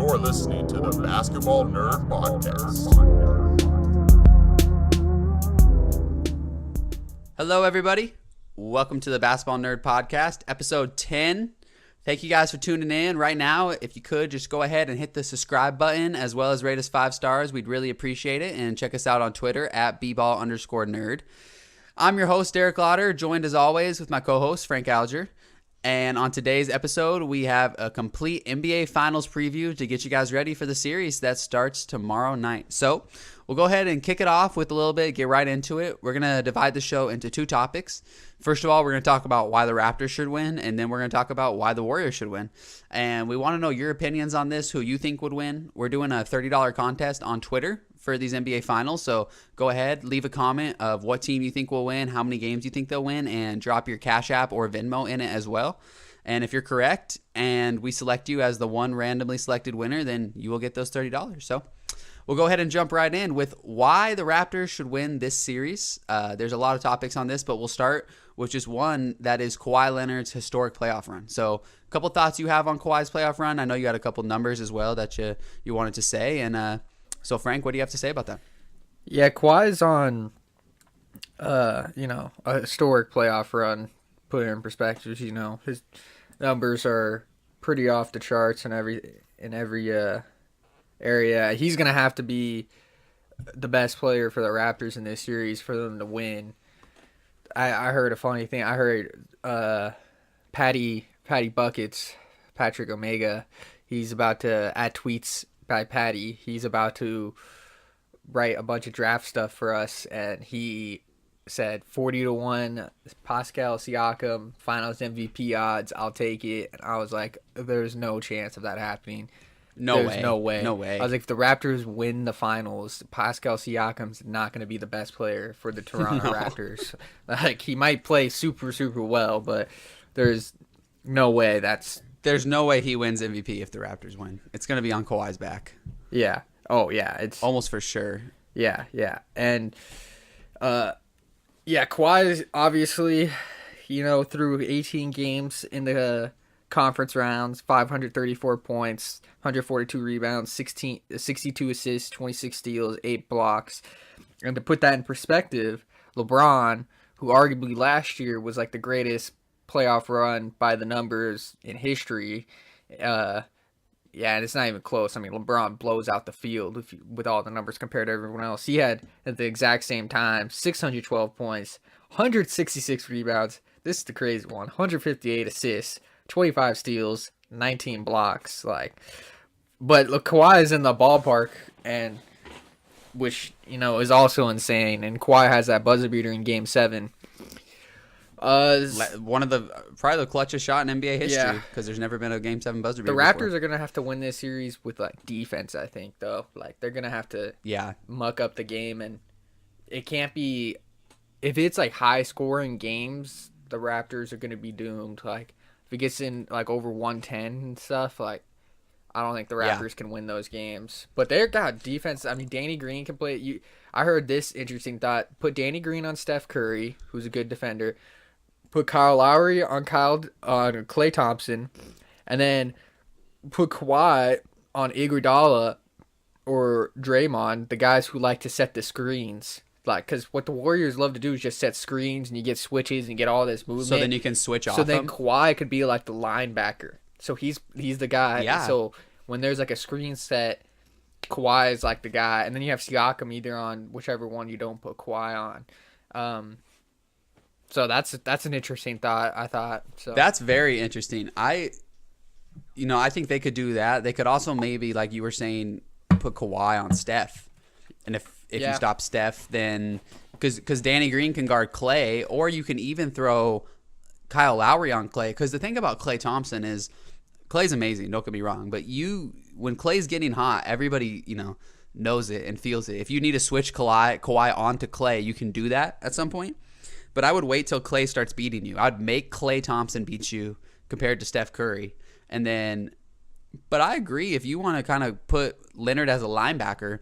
You're listening to the Basketball Nerd Podcast. Hello, everybody. Welcome to the Basketball Nerd Podcast, episode 10. Thank you guys for tuning in. Right now, if you could, just go ahead and hit the subscribe button as well as rate us 5 stars. We'd really appreciate it. And check us out on Twitter at bball_nerd. I'm your host, Derek Lauder, joined as always with my co-host, Frank Alger. And on today's episode, we have a complete NBA Finals preview to get you guys ready for the series that starts tomorrow night. So we'll go ahead and kick it off with a little bit, get right into it. We're going to divide the show into 2 topics. First of all, we're going to talk about why the Raptors should win, and then we're going to talk about why the Warriors should win. And we want to know your opinions on this, who you think would win. We're doing a $30 contest on Twitter for these NBA Finals, so go ahead, leave a comment of what team you think will win, how many games you think they'll win, and drop your Cash App or Venmo in it as well. And if you're correct and we select you as the one randomly selected winner, then you will get those $30. So we'll go ahead and jump right in with why the Raptors should win this series. There's a lot of topics on this, but we'll start with just one, that is Kawhi Leonard's historic playoff run. So a couple thoughts you have on Kawhi's playoff run. I know you had a couple numbers as well that you wanted to say. And so, Frank, what do you have to say about that? Yeah, Kawhi's on, a historic playoff run. Put it in perspective, his numbers are pretty off the charts in every area. He's gonna have to be the best player for the Raptors in this series for them to win. I heard a funny thing. I heard Patty Buckets, Patrick Omega. He's about to at tweets by Patty. He's about to write a bunch of draft stuff for us, and he said 40-1 Pascal Siakam Finals MVP odds. I'll take it. And I was like, there's no chance of that happening. No way. I was like, if the Raptors win the finals, Pascal Siakam's not going to be the best player for the Toronto Raptors. Like, he might play super, super well, but there's no way There's no way he wins MVP if the Raptors win. It's going to be on Kawhi's back. Yeah. Oh, yeah. It's almost for sure. Yeah. And, Kawhi is obviously, through 18 games in the conference rounds, 534 points, 142 rebounds, 62 assists, 26 steals, 8 blocks. And to put that in perspective, LeBron, who arguably last year was like the greatest playoff run by the numbers in history, and it's not even close. I mean, LeBron blows out the field with all the numbers compared to everyone else. He had, at the exact same time, 612 points, 166 rebounds. This is the crazy one. 158 assists, 25 steals, 19 blocks. But look, Kawhi is in the ballpark, and which is also insane. And Kawhi has that buzzer beater in Game 7. One of probably the clutchest shot in NBA history, because there's never been a Game 7 buzzer beater. The Raptors before. are gonna have to win this series with defense, I think, though. They're gonna have to muck up the game, and it can't be if it's high scoring games. The Raptors are gonna be doomed. If it gets in over 110 and stuff, I don't think the Raptors can win those games. But they've got defense. I mean, Danny Green can play. I heard this interesting thought: put Danny Green on Steph Curry, who's a good defender. Put Kyle Lowry on Klay Thompson, and then put Kawhi on Iguodala or Draymond, the guys who like to set the screens. Because what the Warriors love to do is just set screens, and you get switches and you get all this movement. So then you can switch off. So then Kawhi could be the linebacker. So he's the guy. Yeah. So when there's a screen set, Kawhi is the guy, and then you have Siakam either on whichever one you don't put Kawhi on. So that's an interesting thought, I thought. So that's very interesting. I think they could do that. They could also maybe, like you were saying, put Kawhi on Steph. And if you stop Steph, then because Danny Green can guard Klay, or you can even throw Kyle Lowry on Klay. Because the thing about Klay Thompson is Klay's amazing. Don't get me wrong, but when Klay's getting hot, everybody knows it and feels it. If you need to switch Kawhi onto Klay, you can do that at some point. But I would wait till Klay starts beating you. I'd make Klay Thompson beat you compared to Steph Curry. But I agree, if you want to kind of put Leonard as a linebacker,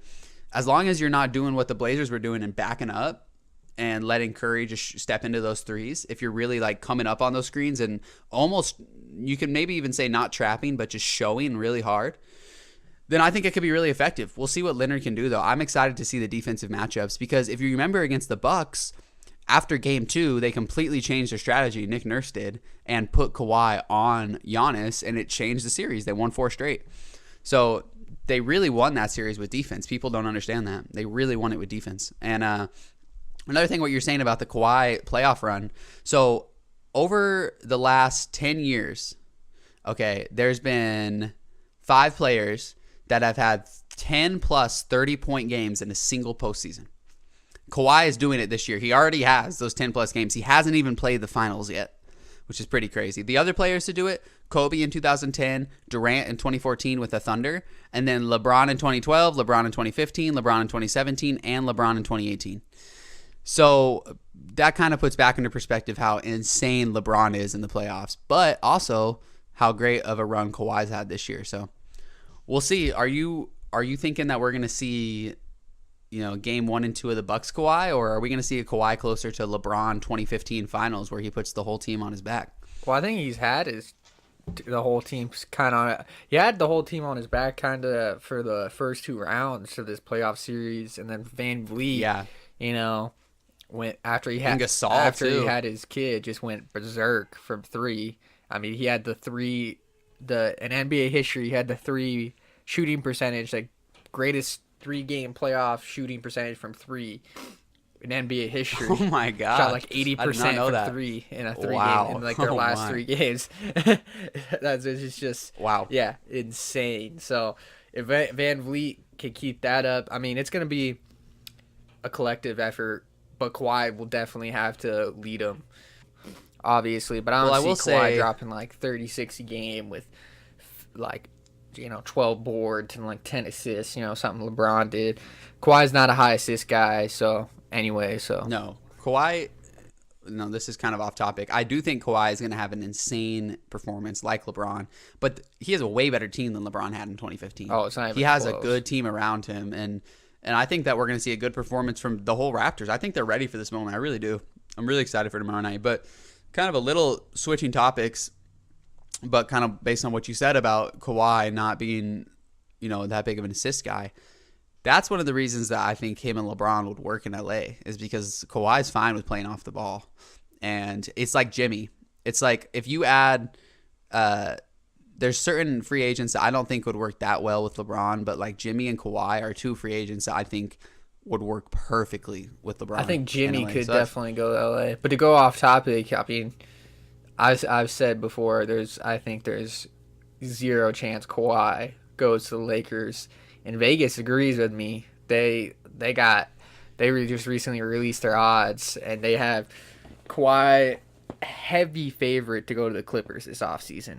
as long as you're not doing what the Blazers were doing and backing up and letting Curry just step into those threes, if you're really coming up on those screens and almost, you can maybe even say not trapping, but just showing really hard, then I think it could be really effective. We'll see what Leonard can do, though. I'm excited to see the defensive matchups because if you remember against the Bucks, after game 2, they completely changed their strategy. Nick Nurse did, and put Kawhi on Giannis, and it changed the series. They won 4 straight. So they really won that series with defense. People don't understand that. They really won it with defense. And another thing, what you're saying about the Kawhi playoff run. So over the last 10 years, okay, there's been 5 players that have had 10 plus 30-point games in a single postseason. Kawhi is doing it this year. He already has those 10 plus games. He hasn't even played the finals yet, which is pretty crazy. The other players to do it, Kobe in 2010, Durant in 2014 with the Thunder, and then LeBron in 2012, LeBron in 2015, LeBron in 2017, and LeBron in 2018. So that kind of puts back into perspective how insane LeBron is in the playoffs, but also how great of a run Kawhi's had this year. So we'll see. Are you thinking that we're going to see, game 1 and 2 of the Bucks Kawhi, or are we going to see a Kawhi closer to LeBron 2015 finals where he puts the whole team on his back? Well, I think he's had the whole team's kind of he had the whole team on his back kind of for the first 2 rounds of this playoff series, and then Van Vliet, went after he had he had his kid, just went berserk from 3. I mean, he had in NBA history, he had the 3 shooting percentage, like greatest 3-game playoff shooting percentage from 3 in NBA history. Oh my god! Shot like 80% from 3 in a 3-game in like their last 3 games. It's just wow. Yeah, insane. So if Van Vliet can keep that up, I mean, it's gonna be a collective effort, but Kawhi will definitely have to lead them, obviously. But I don't see Kawhi dropping like 36 a game with like 12 boards and like 10 assists, something LeBron did. Kawhi's not a high assist guy, so anyway, no. Kawhi, no, this is kind of off topic. I do think Kawhi is going to have an insane performance like LeBron, but he has a way better team than LeBron had in 2015. Oh, it's not even He has close. A good team around him, and I think that we're going to see a good performance from the whole Raptors. I think they're ready for this moment. I really do. I'm really excited for tomorrow night, but kind of a little switching topics, but kind of based on what you said about Kawhi not being, that big of an assist guy. That's one of the reasons that I think him and LeBron would work in LA, is because Kawhi's fine with playing off the ball. And it's like Jimmy. It's like if you add, there's certain free agents that I don't think would work that well with LeBron, but like Jimmy and Kawhi are 2 free agents that I think would work perfectly with LeBron. I think Jimmy could definitely go to LA. But to go off topic, I mean, I've said before, I think there's 0 chance Kawhi goes to the Lakers, and Vegas agrees with me. They just recently released their odds, and they have Kawhi heavy favorite to go to the Clippers this offseason,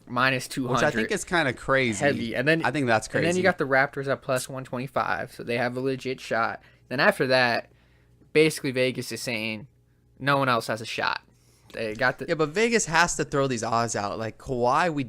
-200. Which I think is kind of crazy. Heavy, and then I think that's crazy. And then you got the Raptors at +125, so they have a legit shot. Then after that, basically Vegas is saying no one else has a shot. They got the but Vegas has to throw these odds out. Like Kawhi, we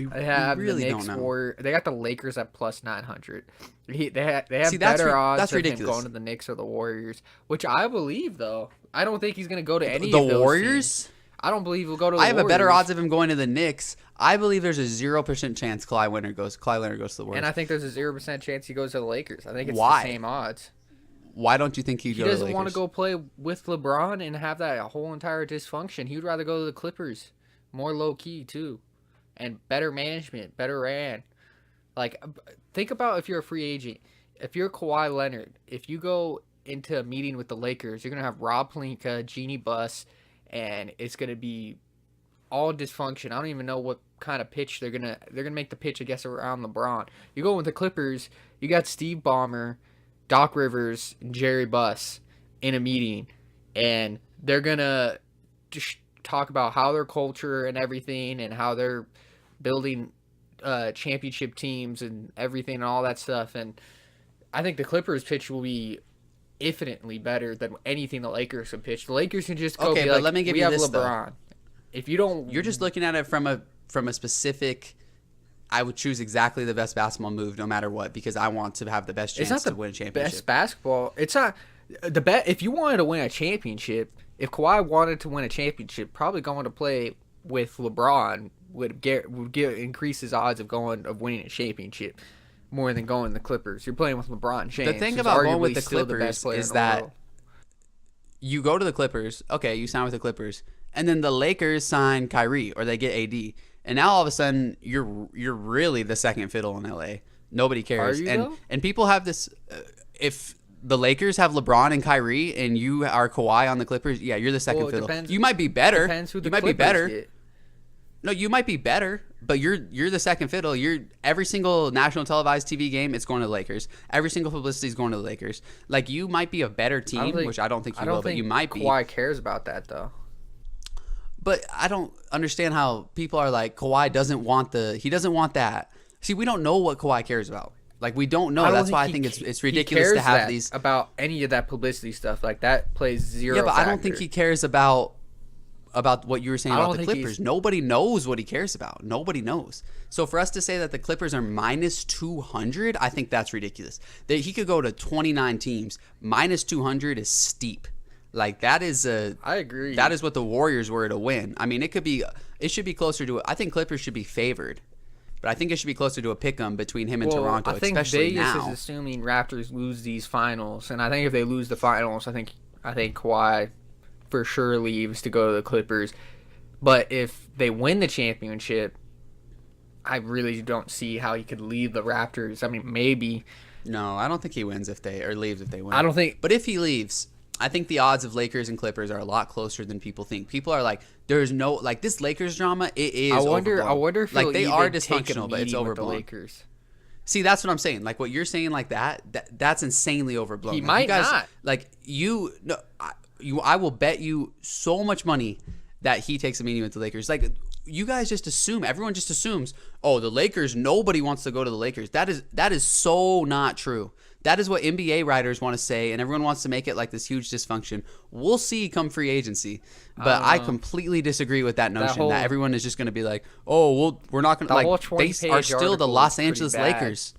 really the don't know. They got the Lakers at +900. They have See, better odds that's of him ridiculous. going to the Knicks or the Warriors, which I believe though. I don't think he's going to go to any the of those Warriors. teams. I don't believe he'll go to the I have Warriors. a better odds of him going to the Knicks. I believe there's a 0% chance Kawhi Leonard goes to the Warriors. And I think there's a 0% chance he goes to the Lakers. I think it's Why? the same odds. Why don't you think he'd go to the Lakers? He doesn't want to go play with LeBron and have that whole entire dysfunction. He'd rather go to the Clippers. More low-key, too. And better management, better ran. Like, think about if you're a free agent. If you're Kawhi Leonard, if you go into a meeting with the Lakers, you're going to have Rob Pelinka, Jeannie Buss, and it's going to be all dysfunction. I don't even know what kind of pitch they're going to make the pitch, I guess, around LeBron. You go with the Clippers, you got Steve Ballmer, Doc Rivers, and Jerry Buss in a meeting, and they're going to just talk about how their culture and everything and how they're building championship teams and everything and all that stuff. And I think the Clippers pitch will be infinitely better than anything the Lakers can pitch. The Lakers can just go okay, be but like, let me give we you have this, LeBron. though. If you don't... You're just looking at it from a specific... I would choose exactly the best basketball move no matter what, because I want to have the best chance to win a championship. Best basketball. It's not the bet. If you wanted to win a championship, if Kawhi wanted to win a championship, probably going to play with LeBron would increase his odds of winning a championship more than going to the Clippers. You're playing with LeBron James. The thing who's about going with arguably the still Clippers best player is in the that world. you go to the Clippers, okay, you sign with the Clippers, and then the Lakers sign Kyrie or they get AD, and now all of a sudden you're really the second fiddle in LA. Nobody cares. Are you, though? And people have this. If the Lakers have LeBron and Kyrie, and you are Kawhi on the Clippers, yeah, you're the second Well, it fiddle. depends- You might be better. Depends who the you might Clippers be better. get. No, you might be better, but you're the second fiddle. You're every single national televised TV game, it's going to the Lakers. Every single publicity is going to the Lakers. Like, you might be a better team, which I don't think you will, but you might be. Kawhi cares about that though. But I don't understand how people are like, Kawhi doesn't want he doesn't want that. See, we don't know what Kawhi cares about. Like, we don't know. That's why I think it's ridiculous to have these about any of that publicity stuff. Like, that plays zero. Yeah, but factor. I don't think he cares about what you were saying about the think Clippers. Nobody knows what he cares about. Nobody knows. So for us to say that the Clippers are minus 200, I think that's ridiculous. That he could go to 29 teams. Minus 200 is steep. Like, that is I agree. That is what the Warriors were to win. I mean, it should be closer to. I think Clippers should be favored, but I think it should be closer to a pick'em between him and Toronto, I think especially Vegas now. is assuming Raptors lose these finals, and I think if they lose the finals, I think Kawhi for sure leaves to go to the Clippers. But if they win the championship, I really don't see how he could leave the Raptors. I mean, maybe. No, I don't think he wins leaves if they win. I don't think. But if he leaves, I think the odds of Lakers and Clippers are a lot closer than people think. People are like, there's no, like, this Lakers drama, it is I overblown. wonder if like, he'll they even are take a dysfunctional, but it's meeting with the overblown. Lakers. See, that's what I'm saying. Like, what you're saying, like that's insanely overblown. He Like, might you guys, not. Like, I will bet you so much money that he takes a meeting with the Lakers. Like, you guys just assume, everyone just assumes, oh, the Lakers, nobody wants to go to the Lakers. That is so not true. That is what NBA writers want to say, and everyone wants to make it like this huge dysfunction. We'll see come free agency, but I completely disagree with that notion that everyone is just going to be like, oh, well, we're not going to, like, they are still the Los Angeles Lakers.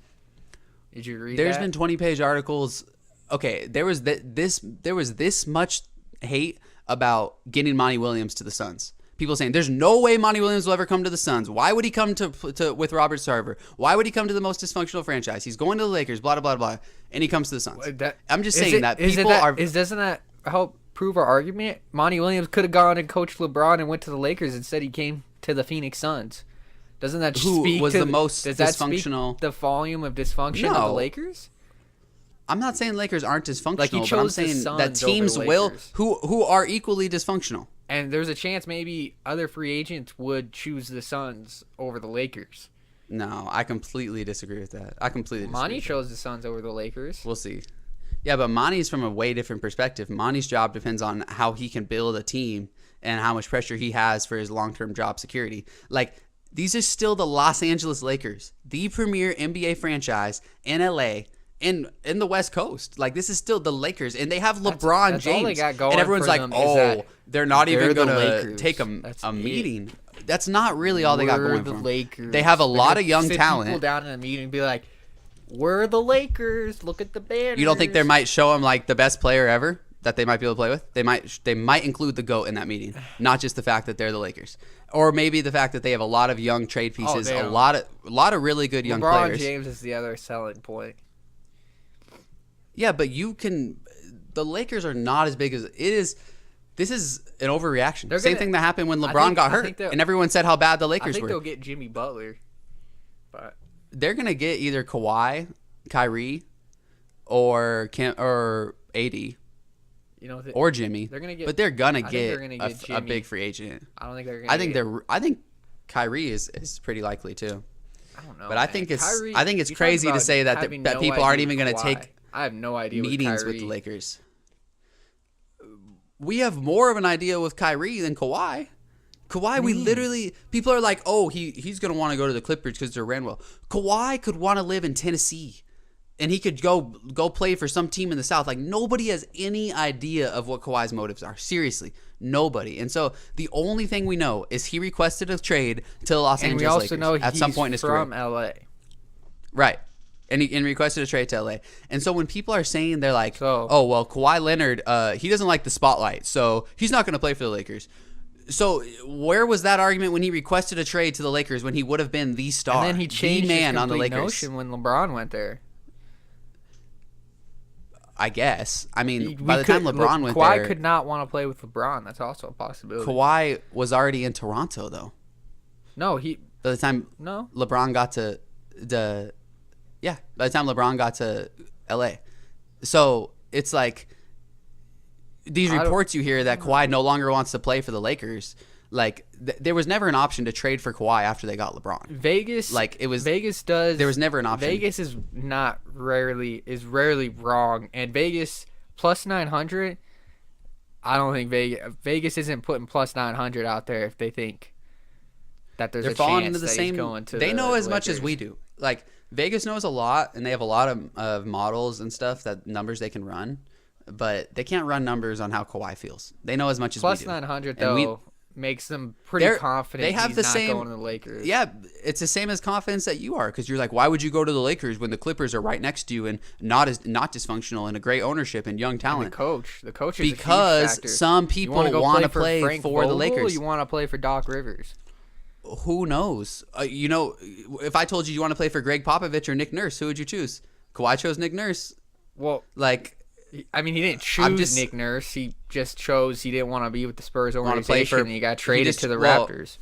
Did you read There's that? been 20-page articles. Okay, there was this much hate about getting Monty Williams to the Suns. People saying there's no way Monty Williams will ever come to the Suns. Why would he come to with Robert Sarver? Why would he come to the most dysfunctional franchise? He's going to the Lakers, blah, blah, blah, and he comes to the Suns. I'm just saying that people are... Doesn't that help prove our argument? Monty Williams could have gone and coached LeBron and went to the Lakers. Instead, he came to the Phoenix Suns. Doesn't that Who speak was to the most does that dysfunctional? Speak the volume of dysfunction of No. the Lakers? I'm not saying Lakers aren't dysfunctional, Like, he but I'm chose the saying Suns that over teams the will Lakers. who are equally dysfunctional. And there's a chance maybe other free agents would choose the Suns over the Lakers. No, I completely disagree with that. I completely disagree. Monty with that. chose the Suns over the Lakers. We'll see. Yeah, but Monty's from a way different perspective. Monty's job depends on how he can build a team and how much pressure he has for his long-term job security. Like, these are still the Los Angeles Lakers, the premier NBA franchise in LA, in the West Coast. Like, this is still the Lakers, and they have LeBron that's James. all they got going and everyone's for like, them is oh, that they're not even they're the going to Lakers. take That's a it. meeting. That's not really all they got We're going the for them. Lakers. They have a They're lot gonna of young sit talent. People down in a meeting and be like, "We're the Lakers. Look at the banners." You don't think they might show him, like, the best player ever that they might be able to play with? They might include the GOAT in that meeting, not just the fact that they're the Lakers, or maybe the fact that they have a lot of young trade pieces, they a don't. lot of really good young LeBron players. James is the other selling point. Yeah, but the Lakers are not as big as it is. This is an overreaction. They're Same gonna- thing that happened when I LeBron think- got I hurt, think they'll- and everyone said how bad the I Lakers think were. they'll get Jimmy Butler, but They're gonna get either Kawhi, Kyrie, or AD, you know, or Jimmy. they're gonna get. But they're gonna I think get, they're gonna get a Jimmy. big free agent. I don't think they're gonna. I think Kyrie is pretty likely too. I don't know. But I man. think it's Kyrie, I think it's you talk crazy to about say that having that no people aren't idea even with going to Kawhi. take I have no idea meetings with Kyrie. the Lakers. We have more of an idea with Kyrie than Kawhi. Kawhi, we literally, people are like, oh, he's going to want to go to the Clippers because they're ran well. Kawhi could want to live in Tennessee, and he could go play for some team in the South. Like, nobody has any idea of what Kawhi's motives are. Seriously, nobody. And so the only thing we know is he requested a trade to the Los And Angeles we also Lakers know at some point in his from career. LA. Right. And he requested a trade to LA. And so when people are saying, they're like, So- oh, well, Kawhi Leonard, he doesn't like the spotlight, so he's not going to play for the Lakers. So where was that argument when he requested a trade to the Lakers when he would have been the star, And then he changed the man his on the complete Lakers? notion when LeBron went there. I guess. I mean, by the time LeBron went Kawhi there, could not want to play with LeBron. That's also a possibility. Kawhi was already in Toronto, though. No, By the time LeBron got to by the time LeBron got to LA. So it's like these reports you hear that Kawhi no longer wants to play for the Lakers. Like there was never an option to trade for Kawhi after they got LeBron. Vegas does. There was never an option. Vegas is rarely wrong, and Vegas plus 900. I don't think Vegas isn't putting plus 900 out there if they think that there's a chance that he's going to. They know as much as Lakers. we do. Like Vegas knows a lot, and they have a lot of models and stuff that numbers they can run, but they can't run numbers on how Kawhi feels. They know as much as plus we do. 900 though. Makes them pretty confident they have he's the not same, going to the Lakers. Yeah, it's the same as confidence that you are, because you're like, why would you go to the Lakers when the Clippers are right next to you and not dysfunctional and a great ownership and young talent? And the coach is because a huge factor. some people want to play for the Lakers. You want to play for Doc Rivers. Who knows? If I told you you want to play for Greg Popovich or Nick Nurse, who would you choose? Kawhi chose Nick Nurse. Well, like. I mean, he didn't choose Nick Nurse. He just chose he didn't want to be with the Spurs organization, and he got traded to the Raptors.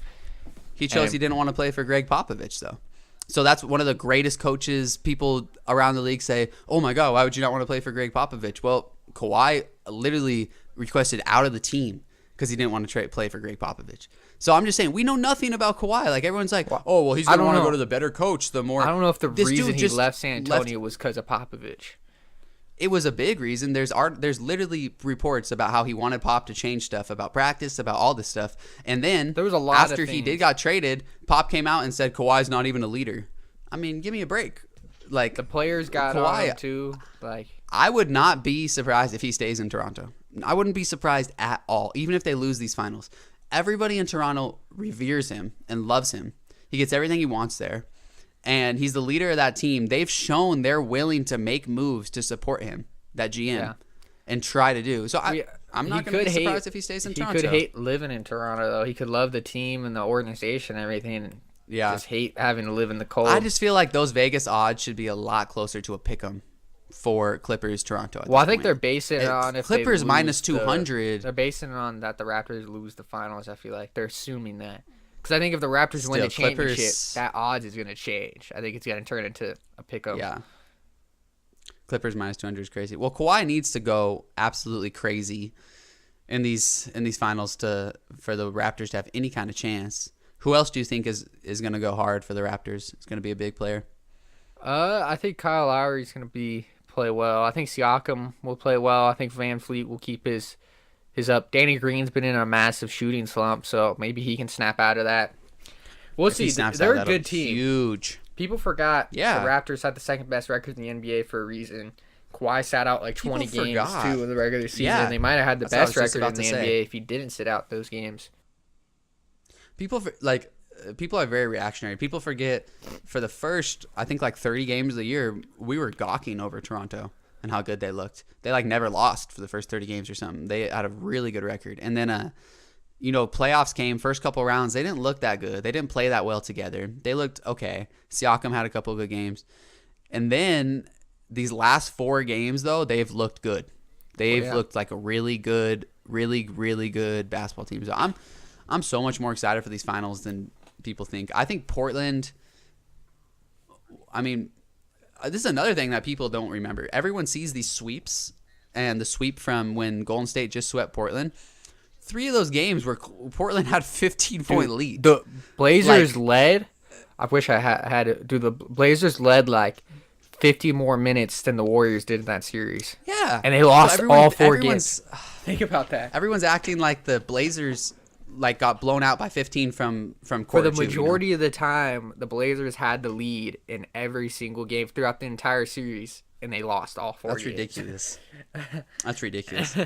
He chose he didn't want to play for Greg Popovich, though. So that's one of the greatest coaches. People around the league say, oh, my God, why would you not want to play for Greg Popovich? Well, Kawhi literally requested out of the team because he didn't want to play for Greg Popovich. So I'm just saying, we know nothing about Kawhi. Like, everyone's like, oh, well, he's going to want to go to the better coach the more. I don't know if the reason he left San Antonio was because of Popovich. It was a big reason. There's literally reports about how he wanted Pop to change stuff about practice, about all this stuff. And then there was a lot after he got traded, Pop came out and said Kawhi's not even a leader. I mean, give me a break. Like the players got Kawhi on too. Like I would not be surprised if he stays in Toronto. I wouldn't be surprised at all, even if they lose these finals. Everybody in Toronto reveres him and loves him. He gets everything he wants there. And he's the leader of that team. They've shown they're willing to make moves to support him, that GM, and try to do. So I'm not going to be surprised if he stays in Toronto. He could hate living in Toronto, though. He could love the team and the organization and everything, and just hate having to live in the cold. I just feel like those Vegas odds should be a lot closer to a pick'em for Clippers Toronto. Well, I think they're basing it on if Clippers they minus 200. They're basing it on that the Raptors lose the finals. I feel like they're assuming that. Because I think if the Raptors win the championship, that odds is going to change. I think it's going to turn into a pick-up. Yeah. Clippers minus 200 is crazy. Well, Kawhi needs to go absolutely crazy in these finals for the Raptors to have any kind of chance. Who else do you think is going to go hard for the Raptors? It's going to be a big player. I think Kyle Lowry's going to play well. I think Siakam will play well. I think Van Fleet will keep his up. Danny Green's been in a massive shooting slump, so maybe he can snap out of that. We'll see. They're a good team. Huge. People forgot the Raptors had the second best record in the NBA for a reason. Kawhi sat out like 20 games too in the regular season. Yeah. They might have had the best record in the NBA if he didn't sit out those games. People are very reactionary. People forget for the first, I think, like 30 games of the year, we were gawking over Toronto and how good they looked. They never lost for the first 30 games or something. They had a really good record. And then, playoffs came, first couple rounds, they didn't look that good. They didn't play that well together. They looked okay. Siakam had a couple of good games. And then these last 4 games, though, they've looked good. They've looked like a really good, really, really good basketball team. So I'm so much more excited for these finals than people think. I think Portland, this is another thing that people don't remember. Everyone sees these sweeps and the sweep from when Golden State just swept Portland. 3 of those games where Portland had 15-point lead. The Blazers led. I wish I had to do the Blazers led like 50 more minutes than the Warriors did in that series. Yeah. And they lost all 4 games. Think about that. Everyone's acting like the Blazers got blown out by 15 from quarter For the 2, majority of the time, the Blazers had the lead in every single game throughout the entire series, and they lost all 4 games. Ridiculous. That's ridiculous.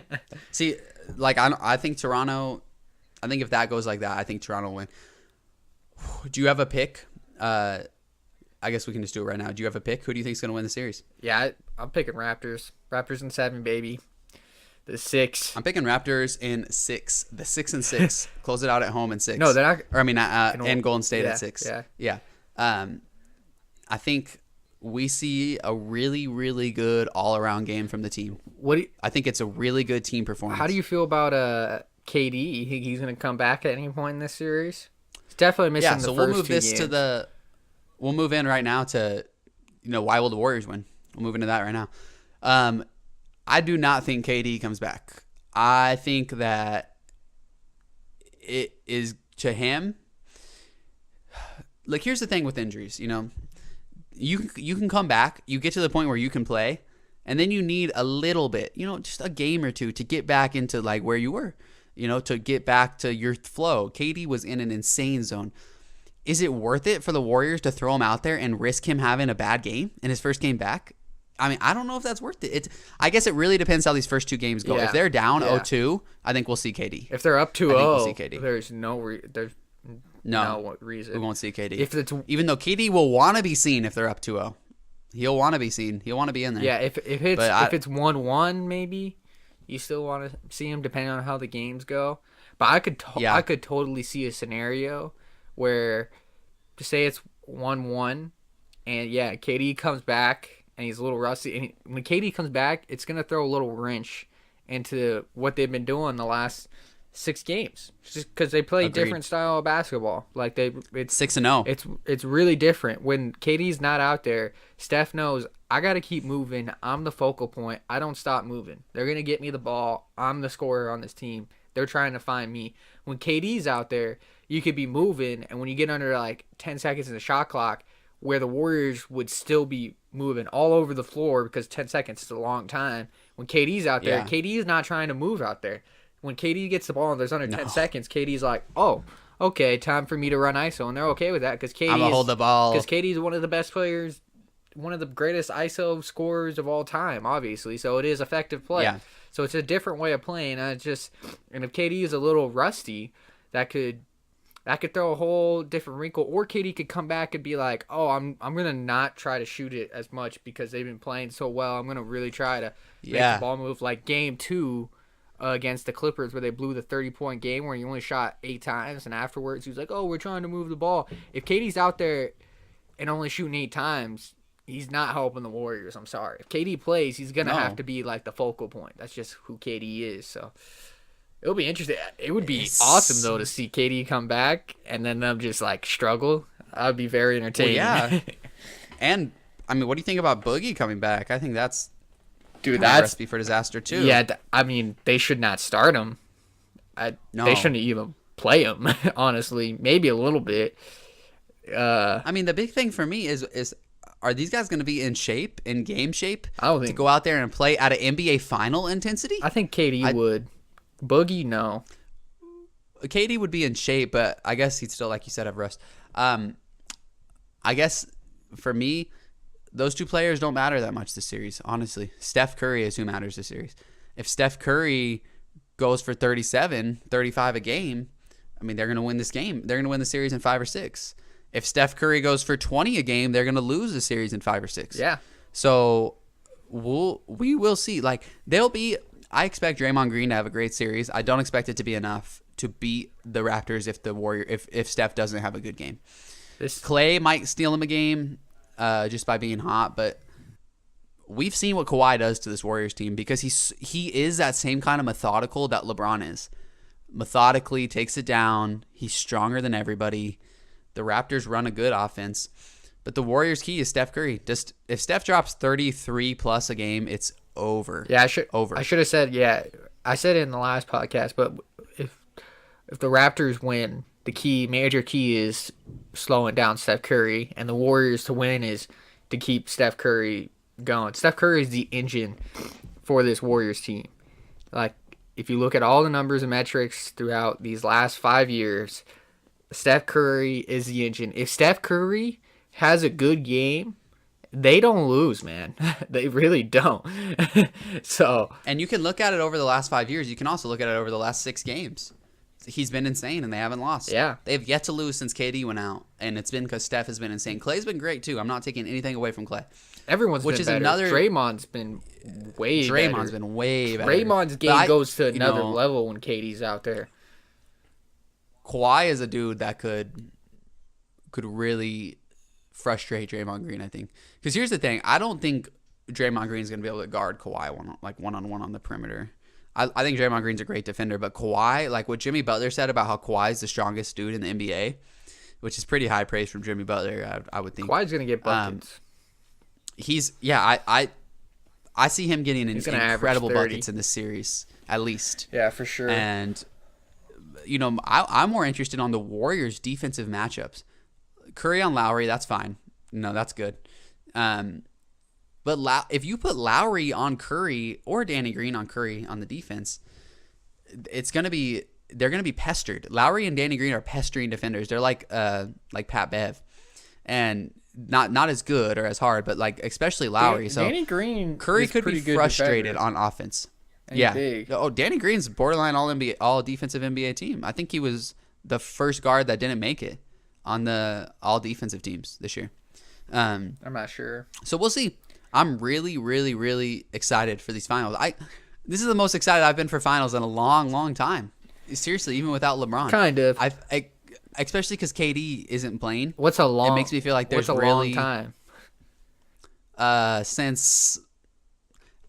See, I think Toronto, I think if that goes like that, I think Toronto will win. Do you have a pick? I guess we can just do it right now. Do you have a pick? Who do you think is going to win the series? Yeah, I'm picking Raptors. Raptors in 7, baby. The 6. I'm picking Raptors in 6. The 6 and 6. Close it out at home in 6. No, they're not. Or I mean, and Golden State Yeah, at 6. yeah. Yeah. I think we see a really, really good all-around game from the team. I think it's a really good team performance. How do you feel about KD? You think he's going to come back at any point in this series? He's definitely missing the so first we'll move 2 this games. to the. We'll move in right now to, why will the Warriors win? We'll move into that right now. I do not think KD comes back. I think that it is to him. Like, here's the thing with injuries, you can come back, you get to the point where you can play, and then you need a little bit, just a game or two to get back into like where you were, to get back to your flow. KD was in an insane zone. Is it worth it for the Warriors to throw him out there and risk him having a bad game in his first game back? I mean, I don't know if that's worth it. I guess it really depends how these first 2 games go. Yeah. If they're down 0-2, I think we'll see KD. If they're up 2-0, we'll see KD. there's no reason. We won't see KD. If it's Even though KD will want to be seen if they're up 2-0. He'll want to be seen. He'll want to be in there. Yeah, if it's 1-1 maybe, you still want to see him depending on how the games go. But I could totally see a scenario where, to say it's 1-1, and yeah, KD comes back and he's a little rusty. And when KD comes back, it's gonna throw a little wrench into what they've been doing the last 6 games, just because they play different style of basketball. Like it's 6-0. It's really different when KD's not out there. Steph knows I got to keep moving. I'm the focal point. I don't stop moving. They're gonna get me the ball. I'm the scorer on this team. They're trying to find me. When KD's out there, you could be moving, and when you get under like 10 seconds in the shot clock, where the Warriors would still be moving all over the floor because 10 seconds is a long time. When KD's out there, KD is not trying to move out there. When KD gets the ball and there's under 10 seconds, KD's like, oh, okay, time for me to run ISO. And they're okay with that because KD I'm going to hold the ball. Because KD is one of the best players, one of the greatest ISO scorers of all time, obviously. So it is effective play. Yeah. So it's a different way of playing. And if KD is a little rusty, that could throw a whole different wrinkle. Or KD could come back and be like, oh, I'm gonna not try to shoot it as much because they've been playing so well. I'm gonna really try to make the ball move, like game 2 against the Clippers, where they blew the 30-point game where he only shot 8 times, and afterwards he was like, oh, we're trying to move the ball. If KD's out there and only shooting 8 times, he's not helping the Warriors. I'm sorry. If KD plays, he's gonna have to be like the focal point. That's just who KD is. So it'll be interesting. It would be awesome though to see KD come back and then them just like struggle. I'd be very entertaining. Well, yeah. And I mean, what do you think about Boogie coming back? I think that's a recipe for disaster too. Yeah, I mean, they should not start him. They shouldn't even play him. Honestly, maybe a little bit. I mean, the big thing for me is are these guys going to be in shape, in game shape, to go out there and play at an NBA final intensity? I think KD would. Boogie, no. KD would be in shape, but I guess he'd still, like you said, have rust. I guess for me, those 2 players don't matter that much this series, honestly. Steph Curry is who matters this series. If Steph Curry goes for 37, 35 a game, I mean, they're going to win this game. They're going to win the series in 5 or 6. If Steph Curry goes for 20 a game, they're going to lose the series in 5 or 6. Yeah. So we will see. Like, I expect Draymond Green to have a great series. I don't expect it to be enough to beat the Raptors if Steph doesn't have a good game. Clay might steal him a game just by being hot, but we've seen what Kawhi does to this Warriors team because he is that same kind of methodical that LeBron is. Methodically takes it down. He's stronger than everybody. The Raptors run a good offense, but the Warriors' key is Steph Curry. Just if Steph drops 33 plus a game, it's over. Yeah, I should have said, yeah. I said it in the last podcast, but if the Raptors win, the major key is slowing down Steph Curry, and the Warriors to win is to keep Steph Curry going. Steph Curry is the engine for this Warriors team. Like, if you look at all the numbers and metrics throughout these last 5 years, Steph Curry is the engine. If Steph Curry has a good game, they don't lose, man. They really don't. So, and you can look at it over the last 5 years. You can also look at it over the last 6 games. he's been insane, and they haven't lost. Yeah. They've yet to lose since KD went out, and it's been because Steph has been insane. Clay's been great, too. I'm not taking anything away from Clay. Everyone's Which been is better. another- Draymond's been way better. Draymond's been way better. Draymond's game But goes to another you know, level when KD's out there. Kawhi is a dude that could really frustrate Draymond Green, I think. Because here's the thing. I don't think Draymond Green's going to be able to guard Kawhi one-on-one on the perimeter. I think Draymond Green's a great defender, but Kawhi, like what Jimmy Butler said about how Kawhi's the strongest dude in the NBA, which is pretty high praise from Jimmy Butler, I would think. Kawhi's going to get buckets. I see him getting incredible 30. buckets in this series, at least. Yeah, for sure. And, I'm more interested on the Warriors' defensive matchups. Curry on Lowry, that's fine. No, that's good. But if you put Lowry on Curry or Danny Green on Curry on the defense, they're going to be pestered. Lowry and Danny Green are pestering defenders. They're like Pat Bev, and not as good or as hard, but like especially Lowry. So Danny Green, Curry could be frustrated on on offense. Yeah. Big. Oh, Danny Green's borderline all defensive NBA team. I think he was the first guard that didn't make it on the all defensive teams this year. I'm not sure. So we'll see. I'm really, really, really excited for these finals. This is the most excited I've been for finals in a long, long time. Seriously, even without LeBron. Kind of. Especially because KD isn't playing. It makes me feel like there's long time? Since,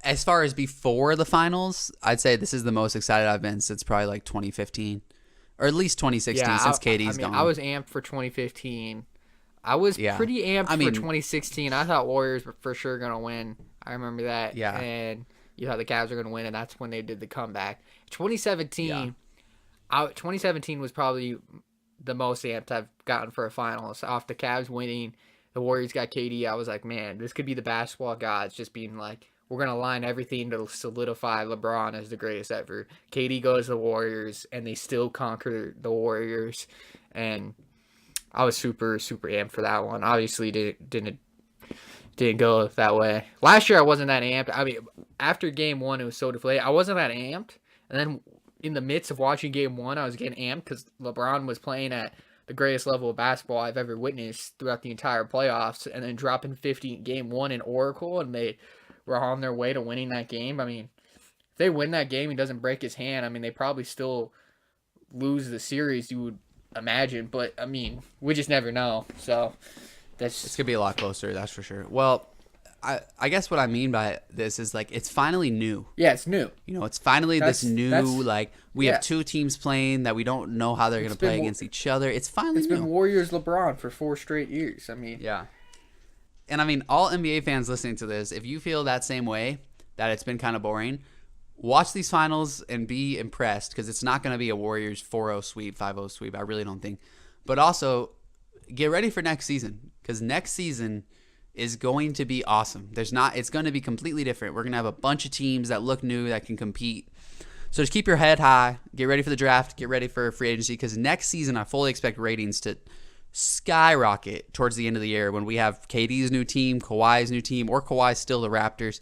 as far as before the finals, I'd say this is the most excited I've been since probably like 2015, or at least 2016 since KD's gone. I was amped for 2015. I was pretty amped for 2016. I thought Warriors were for sure going to win. I remember that. Yeah. And you thought the Cavs were going to win, and that's when they did the comeback. 2017 was probably the most amped I've gotten for a finals. Off the Cavs winning, the Warriors got KD. I was like, man, this could be the basketball gods just being like, we're going to line everything to solidify LeBron as the greatest ever. KD goes to the Warriors, and they still conquer the Warriors. And I was super, super amped for that one. Obviously, didn't go that way. Last year, I wasn't that amped. I mean, after game one, it was so deflated. I wasn't that amped. And then in the midst of watching game one, I was getting amped because LeBron was playing at the greatest level of basketball I've ever witnessed throughout the entire playoffs. And then dropping 50 in game one in Oracle, and they were on their way to winning that game. I mean, if they win that game, he doesn't break his hand. I mean, they probably still lose the series, you would imagine, but I mean, we just never know. So it's gonna be a lot closer, that's for sure. Well, I guess what I mean by this is like it's finally new. Yeah, it's new. It's finally this new like we have two teams playing that we don't know how they're gonna play against each other. It's finally new. Been Warriors LeBron for 4 straight years. I mean, yeah. And I mean, all NBA fans listening to this, if you feel that same way, that it's been kind of boring, watch these finals and be impressed, because it's not going to be a Warriors 4-0 sweep, 5-0 sweep. I really don't think. But also, get ready for next season, because next season is going to be awesome. It's going to be completely different. We're going to have a bunch of teams that look new, that can compete. So just keep your head high. Get ready for the draft. Get ready for free agency, because next season I fully expect ratings to skyrocket towards the end of the year when we have KD's new team, Kawhi's new team, or Kawhi's still the Raptors.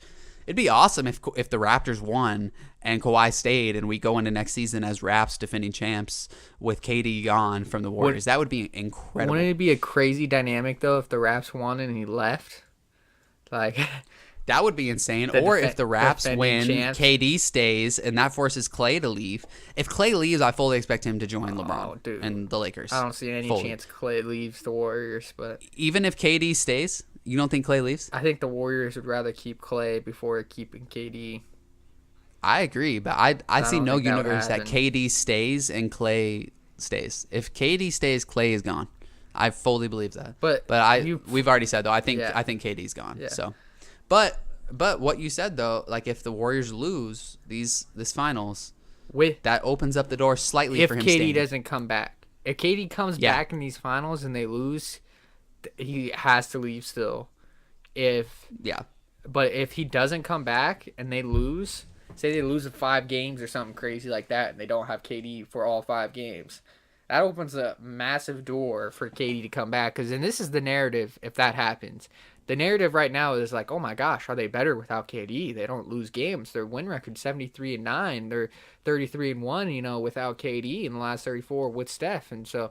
It'd be awesome if the Raptors won and Kawhi stayed, and we go into next season as Raps defending champs with KD gone from the Warriors. That would be incredible. Wouldn't it be a crazy dynamic though if the Raps won and he left? Like that would be insane. Or if the Raps win, champs. KD stays, and that forces Clay to leave. If Clay leaves, I fully expect him to join LeBron and the Lakers. I don't see any chance Clay leaves the Warriors. But even if KD stays, you don't think Clay leaves? I think the Warriors would rather keep Clay before keeping KD. I agree, but I see no universe that KD stays and Clay stays. If KD stays, Clay is gone. I fully believe that. But we've already said though. I think KD's gone. Yeah. So. But what you said though, like if the Warriors lose this finals, that opens up the door slightly for him. If KD doesn't come back, if KD comes back in these finals and they lose, he has to leave still. But if he doesn't come back and they lose, say they lose 5 games or something crazy like that, and they don't have KD for all 5 games, that opens a massive door for KD to come back. Because then this is the narrative if that happens. the narrative right now is like, oh my gosh, are they better without KD? They don't lose games. Their win record 73-9. They're 33-1, without KD in the last 34 with Steph. And so,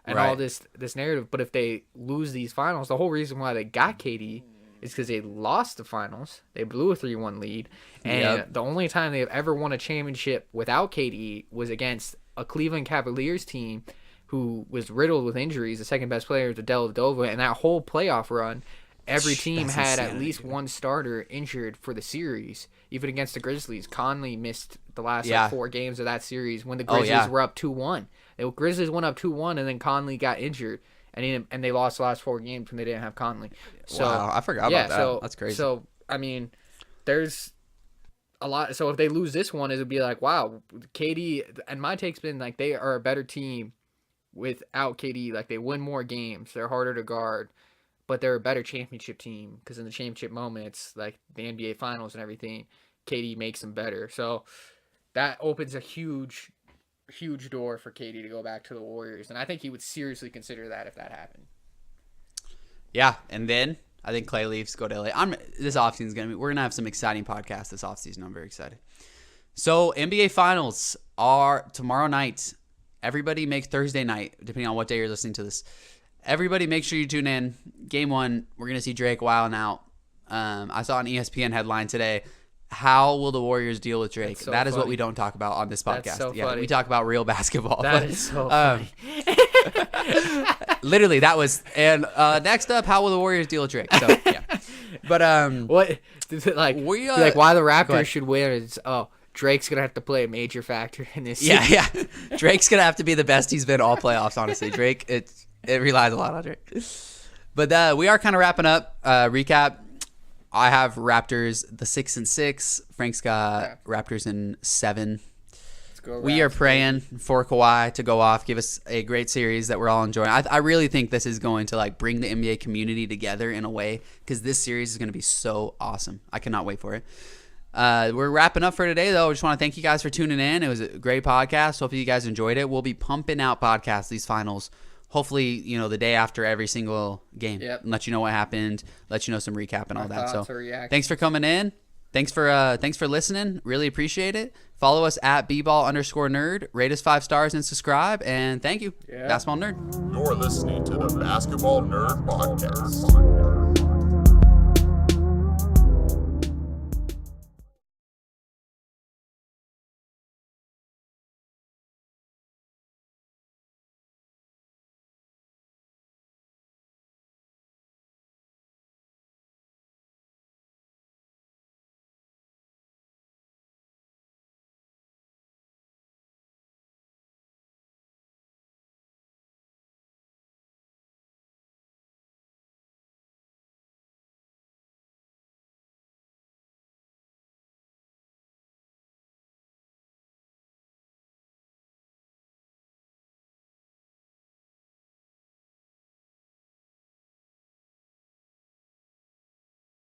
and all this narrative. But if they lose these finals, the whole reason why they got KD is because they lost the finals. They blew a 3-1 lead. And the only time they've ever won a championship without KD was against a Cleveland Cavaliers team who was riddled with injuries. The second best player was Dellavedova. And that whole playoff run, every team had at least one starter injured for the series. Even against the Grizzlies, Conley missed the last 4 games of that series when the Grizzlies were up 2-1. The Grizzlies went up 2-1, and then Conley got injured, and they lost the last 4 games when they didn't have Conley. So, wow, I forgot about that. That's crazy. So, I mean, there's a lot. So if they lose this one, it would be like, wow, KD, and my take's been like they are a better team without KD. Like, they win more games. They're harder to guard. But they're a better championship team because in the championship moments, like the NBA Finals and everything, KD makes them better. So that opens a huge door for KD to go back to the Warriors. And I think he would seriously consider that if that happened. Yeah, and then I think Clay leaves, go to LA. This offseason we're gonna have some exciting podcasts this offseason. I'm very excited. So NBA Finals are tomorrow night. Everybody make Thursday night, depending on what day you're listening to this. Everybody make sure you tune in. Game 1, we're going to see Drake wilding out. I saw an ESPN headline today. How will the Warriors deal with Drake? That is what we don't talk about on this podcast. That's so funny. We talk about real basketball. That is so funny. Literally, that was. And next up, how will the Warriors deal with Drake? So, yeah. But what? Like why the Raptors should win is Drake's gonna have to play a major factor in this. Yeah. Drake's gonna have to be the best he's been all playoffs. Honestly, Drake. It relies a lot on Drake. But we are kind of wrapping up. Recap. I have Raptors the 6-6. Frank's got Raptors in 7. Let's go. We are praying for Kawhi to go off, give us a great series that we're all enjoying. I really think this is going to like bring the NBA community together in a way because this series is going to be so awesome. I cannot wait for it. We're wrapping up for today, though. I just want to thank you guys for tuning in. It was a great podcast. Hopefully you guys enjoyed it. We'll be pumping out podcasts these finals. Hopefully, the day after every single game. Yep. And let you know what happened, let you know some recap and all that. So thanks for coming in. Thanks for listening. Really appreciate it. Follow us at bball_nerd. Rate us 5 stars and subscribe. And thank you. Yeah. Basketball Nerd. You're listening to the Basketball Nerd Podcast.